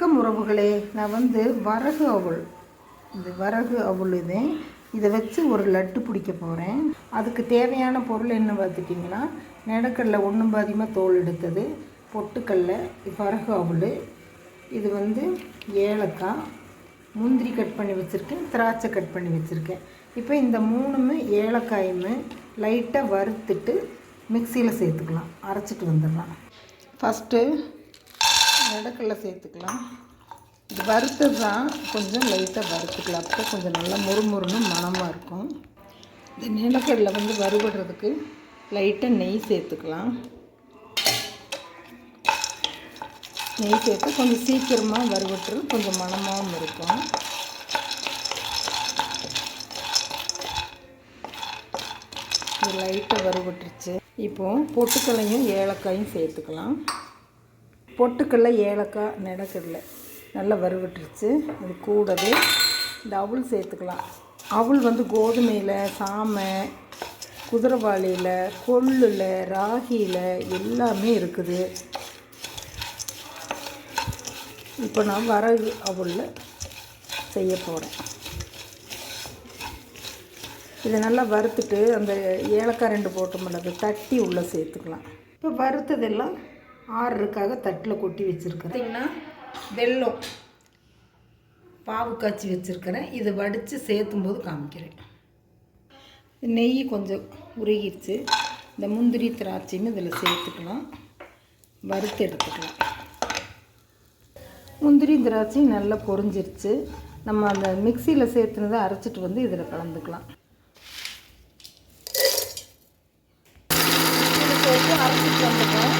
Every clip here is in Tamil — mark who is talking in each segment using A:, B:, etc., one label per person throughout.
A: வணக்கம் உறவுகளே. நான் வரகு அவல், இந்த வரகு அவல் இதை வச்சு ஒரு லட்டு பிடிக்க போகிறேன். அதுக்கு தேவையான பொருள் என்ன பார்த்துட்டிங்கன்னா, நெடக்கடலை ஒன்றும் பாதியமாக தோல் எடுத்தது, பொட்டுக்கடலை, வரகு அவல், இது ஏலக்காய், முந்திரி கட் பண்ணி வச்சுருக்கேன், திராட்சை கட் பண்ணி வச்சுருக்கேன். இப்போ இந்த மூணுமே ஏலக்காயுமே லைட்டாக வறுத்துட்டு மிக்சியில் சேர்த்துக்கலாம், அரைச்சிட்டு வந்துடலாம். ஃபஸ்ட்டு நெடக்கடலை சேர்த்துக்கலாம். இது வறுத்தது தான், கொஞ்சம் லைட்டாக வறுத்துக்கலாம், அப்போ கொஞ்சம் நல்லா முறுமுறுன்னு மணமாக இருக்கும். இந்த நெடக்கடலை வறுபடுறதுக்கு லைட்டாக நெய் சேர்த்துக்கலாம். நெய் சேர்த்து கொஞ்சம் சீக்கிரமாக வறுபட்டு கொஞ்சம் மணமாகவும் இருக்கும். இது லைட்டாக வறுபட்டுருச்சு. இப்போது பொட்டுக்கடலையும் ஏலக்காயும் சேர்த்துக்கலாம். பொட்டுக்கடலை, ஏலக்காய், நெடக்கடலை நல்லா வறுபட்டுருச்சு. இது கூடவே இந்த அவல் சேர்த்துக்கலாம். அவல் கோதுமையில், சாமை, குதிரைவாளியில், கொள்ளில், ராகியில் எல்லாமே இருக்குது. இப்போ நான் வரகு அவலில் செய்ய போகிறேன். இதை நல்லா வறுத்துட்டு அந்த ஏலக்காய் 2 போட்டோம்ல, அதை தட்டி உள்ளே சேர்த்துக்கலாம். இப்போ வறுத்ததெல்லாம் ஆறுறதுக்காக தட்டில் கொட்டி வச்சுருக்கிறேன். பார்த்திங்கன்னா வெல்லம் பாவு காய்ச்சி வச்சுருக்கிறேன். இதை வடித்து சேர்த்தும்போது காமிக்கிறேன். நெய் கொஞ்சம் உருகிடுச்சு. இந்த முந்திரி திராட்சையும் இதில் சேர்த்துக்கலாம், வறுத்து எடுத்துக்கலாம். முந்திரி திராட்சையும் நல்லா பொரிஞ்சிருச்சு. நம்ம அந்த மிக்சியில் சேர்த்துனதை அரைச்சிட்டு இதில் கலந்துக்கலாம். சேர்த்து அரைச்சிட்டு வந்துட்டோம்.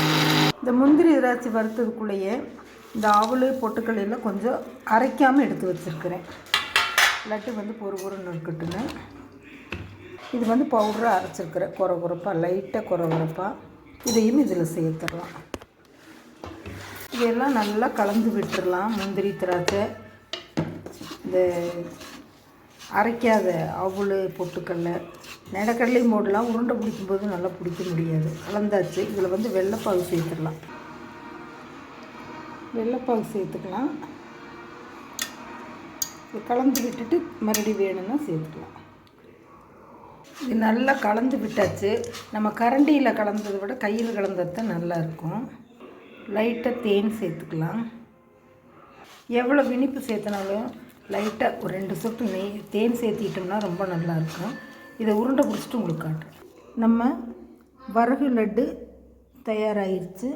A: இந்த முந்திரி திராட்சை வறுத்ததுக்குள்ளேயே இந்த அவல், பொட்டுக்கல்லையில் கொஞ்சம் அரைக்காமல் எடுத்து வச்சுருக்கிறேன். லட்டு பொறுன்னு இருக்கட்டுன்னு. இது பவுடராக அரைச்சிருக்கிறேன், குறப்பாக, லைட்டாக குறப்பாக. இதையும் இதில் சேர்த்துடலாம். இதெல்லாம் நல்லா கலந்து விட்டுடலாம். முந்திரி திராட்சை, இந்த அரைக்காத அவல், பொட்டுக்கடலை, நெடக்கடலையும் போடலாம். உருண்டை பிடிக்கும்போது நல்லா பிடிக்க முடியாது. கலந்தாச்சு. இதில் வெள்ளைப்பாகு சேர்த்துடலாம். வெள்ளைப்பாகு சேர்த்துக்கலாம். இது கலந்து விட்டுட்டு மறுபடியும் வேணும்னா சேர்த்துக்கலாம். இது நல்லா கலந்து விட்டாச்சு. நம்ம கரண்டியில் கலந்ததை விட கையில் கலந்தது தான் நல்லாயிருக்கும். லைட்டாக தேன் சேர்த்துக்கலாம். எவ்வளோ இனிப்பு சேர்த்தனாலும் லைட்டாக ஒரு 2 சொட்டு தேன் சேர்த்திட்டோம்னா ரொம்ப நல்லாயிருக்கும். இதை உருண்டை பிடிச்சிட்டு உங்களுக்கு காட்டுறேன். நம்ம வரகு லட்டு தயாராகிடுச்சு.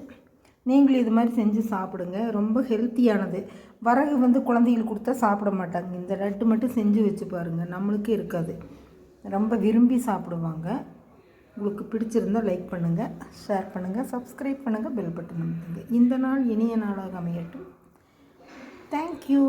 A: நீங்களும் இது மாதிரி செஞ்சு சாப்பிடுங்க. ரொம்ப ஹெல்த்தியானது. வரகு குழந்தைகளுக்கு கொடுத்தா சாப்பிட மாட்டாங்க. இந்த லட்டு மட்டும் செஞ்சு வச்சு பாருங்கள், நம்மளுக்கே இருக்காது, ரொம்ப விரும்பி சாப்பிடுவாங்க. உங்களுக்கு பிடிச்சிருந்தால் லைக் பண்ணுங்கள், ஷேர் பண்ணுங்கள், சப்ஸ்கிரைப் பண்ணுங்கள், பெல் பட்டன் அமுத்துங்க. இந்த நாள் இனிய நாளாக அமையட்டும். தேங்க்யூ.